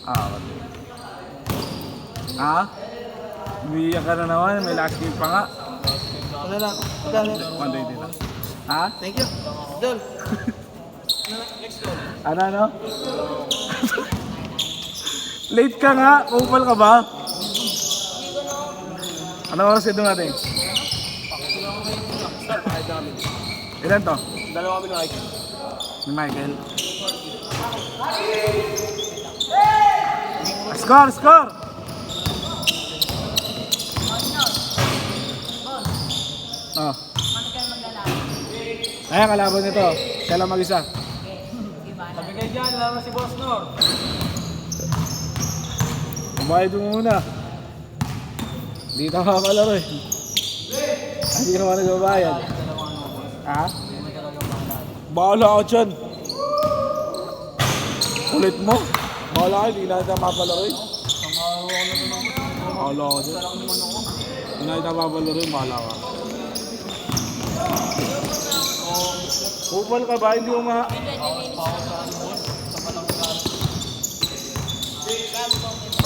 Ah, okay. Ah? Umiiyak ka na naman, may last game pa nga. Ano lang? Magkano? 120 na. Ha? Thank you. Dol. Ano? Late ka nga, kupal ka ba? Ano oras ito natin? Ilan to? Dalawa kami ng Michael. Ni Michael. Score! Score! Oh. Ayan, kalaban nito. Siya lang mag-isa. Sabi kayo dyan, laro si Boss Nor. Kumayad mo muna. Hindi ka makakalaro eh. Hindi ka naman nagbabayad. Ha? Bahala ka dyan. Kulit mo. Bahala ka, hindi na kita mapalaro eh. Bahala ka dyan. Hindi na kita mapalaro eh, bahala ka. Kupal ka ba? Hindi mo ma...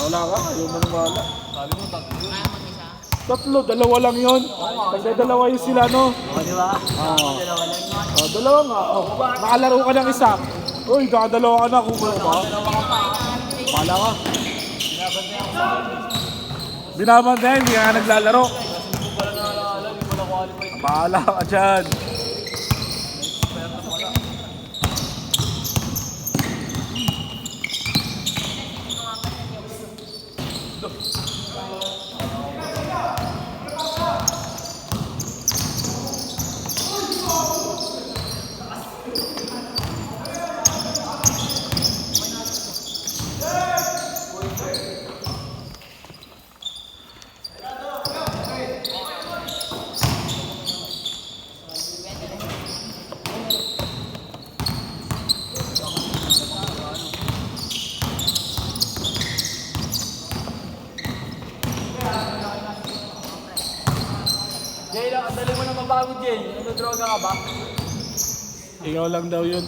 Bahala ka, ayaw mo nang bahala. Sabi mo, tatlo. Tatlo, dalawa lang yun. Kasi dalawa yung sila, no? O, di ba? Oo. Dalawa lang yun. Oh, dalawa nga. Oh, nakalaro ka ng isa. Uy, kakadalawa ka na. Kupal ka ba? Bahala ka. Binabantayan, hindi ka nga naglalaro. Hindi ko pala naalala, hindi pala qualified. Bahala ka dyan. Jay, ang dali mo na mabago, Jay. Nagdodroga ka ba? Ikaw lang daw yun.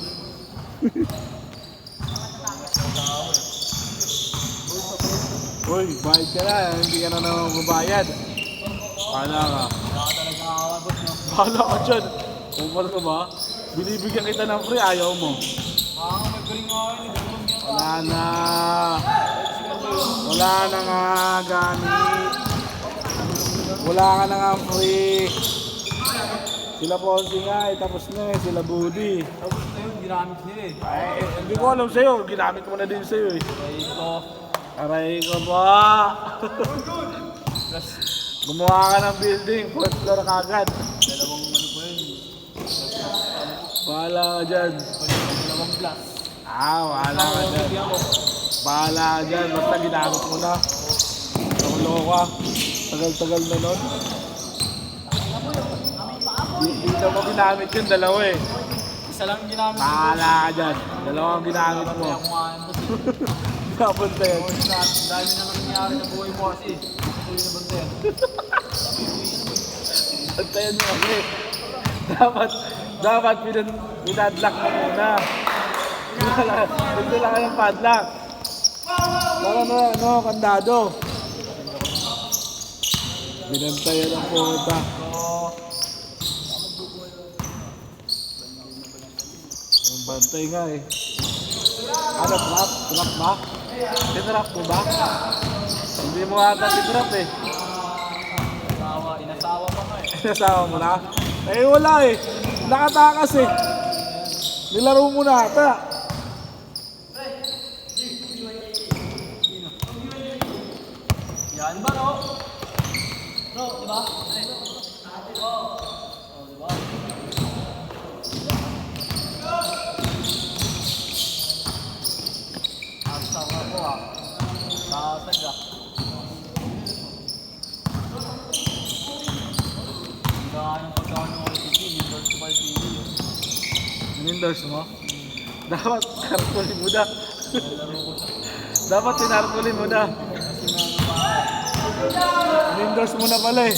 Uy, bayad ka na. Hindi ka na naman mabayad. Bahala ka. Wala ka talaga kakabot, no? Bahala ka dyan. Kupal ka ba? Binibigyan kita ng free, ayaw mo. May galing nga kayo, hindi ko niya. Wala na. Wala na nga, Gani. Wala ka na nga free. Sila Ponzi nga eh, tapos na eh, sila Budi. Tapos na yun, ginamit nila eh. Ay, hindi ko alam sa'yo, ginamit ko na din sa'yo eh. Kaya ito, Aray ko ba? plus Gumawa ka ng building, fourth floor kagad. dalawang ano po yun. Bahala ka dyan. Dalawang plus. Bahala ka dyan. Bigyan ko. Bahala ka dyan, basta ginamit mo na. Lolo ka. Tagal-tagal na nun. Dito mo ginamit yun, dalawa eh. Isa lang ginamit ko. Bahala ka dyan. Dalawang ginamit mo. Kaya kumain ko siya. Kapunta yan. Dahil na nangyari sa buhay mo kasi. Tuloy na bantayan. Bantayan mo kasi. Dapat pinadlock mo muna. Dito lang ka ng padlock. Para kandado. Binantayan ang pumunta. Ang bantay nga eh. Ano, trap? Trap ba? Tinrap mo ba? Hindi mo ata tinrap eh. Inasawa pa nga eh. Nasawa mo na? Eh wala eh. Nakatakas eh. Nilaro mo na ata. Yan ba, no? Bro, di ba? Di ba? Asawa ko ah. Nasag ah. Hindi ka yung pagkano ko TV, Windows ko pa yung TV. Nindos mo? Dapat tarpulin mo na. Laro ko siya. Dapat tinarpulin mo na. Nindos mo na pala eh.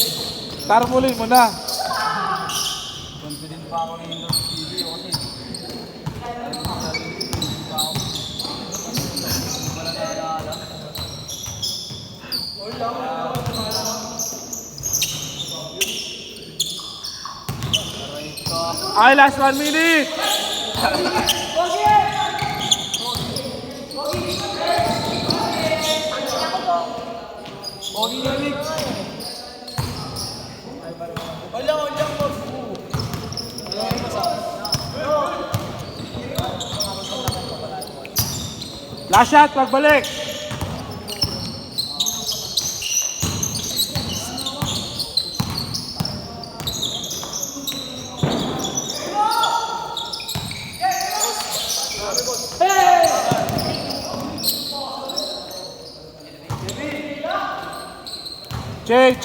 Tarpulin mo na. Confident pa ako ng Windows TV kasi confident pa ako. Wala na alaala. Ay, last 1 minute. Pogi na Nick. Wala, boss. Last shot, pagbalik.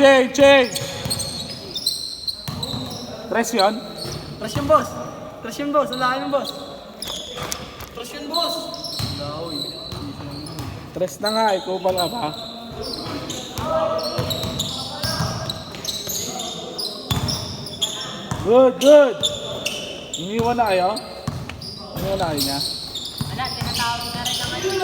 Change. Tres yun? Press yun, boss. Wala yun, boss. Press yun, boss. Tres na nga, ikaw pala ba? Good. Iniwan na kayo? Iniwan na kayo niya? Wala, tinatawag na rin naman yun.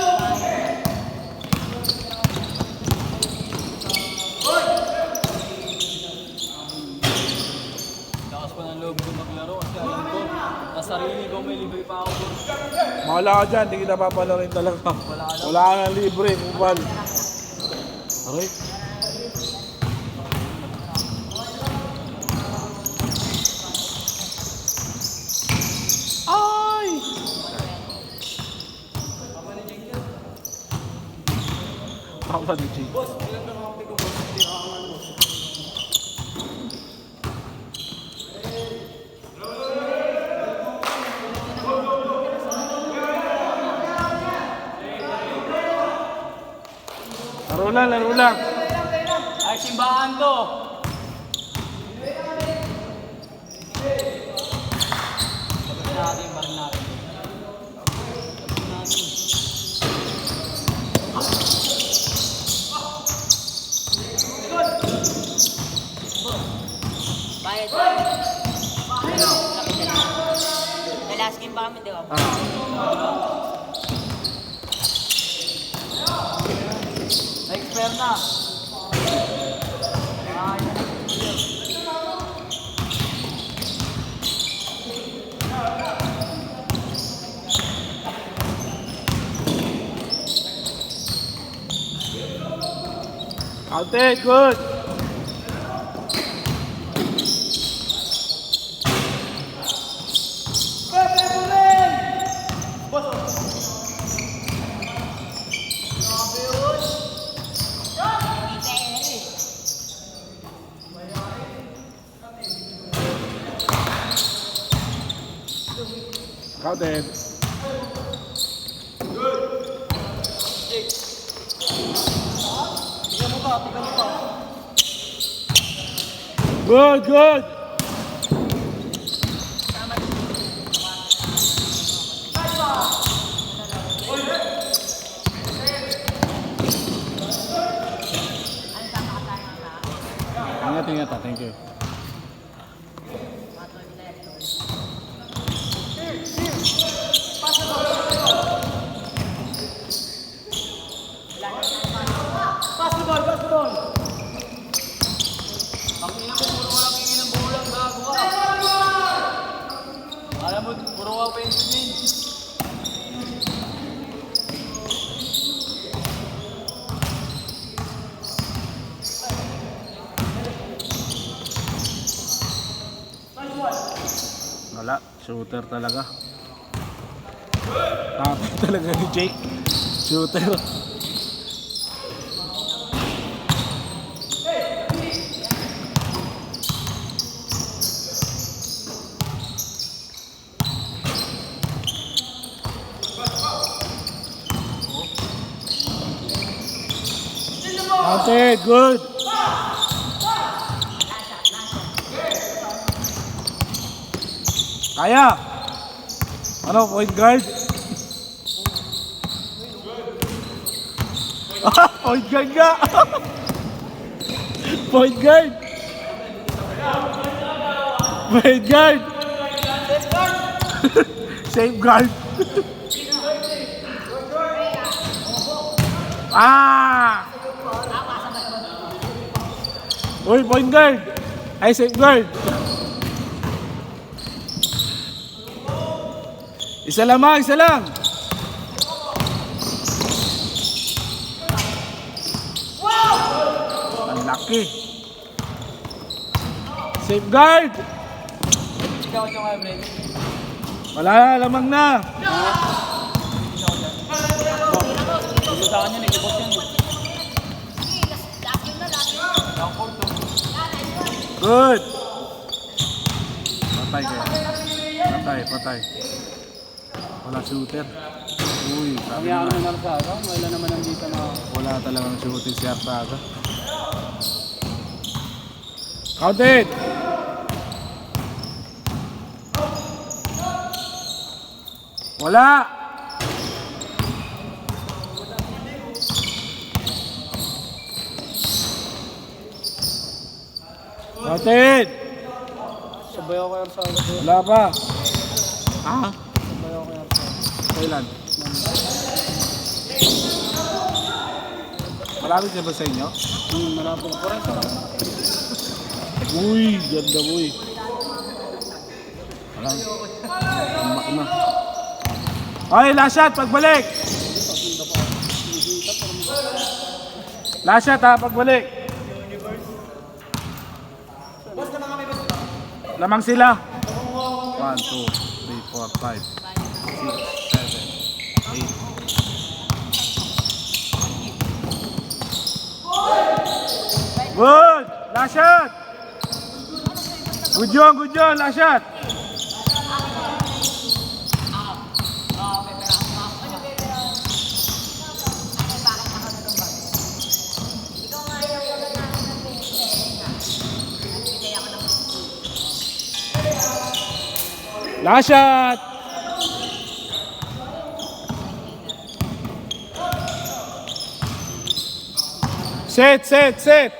Lakas pa ng loob ko maglaro kasi alam ko, sa sarili ko may libre pa ako, boss. Mawala ka dyan, hindi kita papalarin talaga. Wala ka na libre, kupal. Aray. Ay! Papa ni Jake. Boss, ilan na mga ko, boss? Hindi ako naman, boss. Laro lang. Ay, simbahan to. Baril natin. Bayad. The last game pa kami, di ba? Na-expire na. Ate, good. Counted. Good. Ingat, thank you. Basketball. Ang ina mo, puro walang ingin ng bulang, gago ka. Alam mo, puro ka pencilin. Wala, shooter talaga. Tapos talaga ni Jake. Shooter. Ate, good. Kaya. Ano, point guard? Point guard nga. Point guard. Point guard. Safeguard. Uy, point guard. Ay, safeguard. Isa lamang, isa lang. Ang laki. Safeguard. Ikaw ito nga, Brent. Wala na, lamang na. Hindi sa kanya, nag-ibot yan. Good. Patay kayo. Patay, patay. Wala shooter. Uy, sabi Kaya na. ano na sa araw, wala naman nandito na. Wala talagang shooting si Artaga. Counted! Wala! Counted! Sabay ako kaya sa araw. Wala pa. Ha? Sabay ako kaya sa araw. Kailan? Malapit na ba sa inyo? Malapit ko rin sa araw. Uy, ganda boy. Wala. Tumak na. Okay, last shot, pagbalik. Last shot ha, pagbalik. Lamang sila. 1, 2, 3, 4, 5, 6, 7, 8. Good! Last shot! Good John, last shot! Last shot! Set!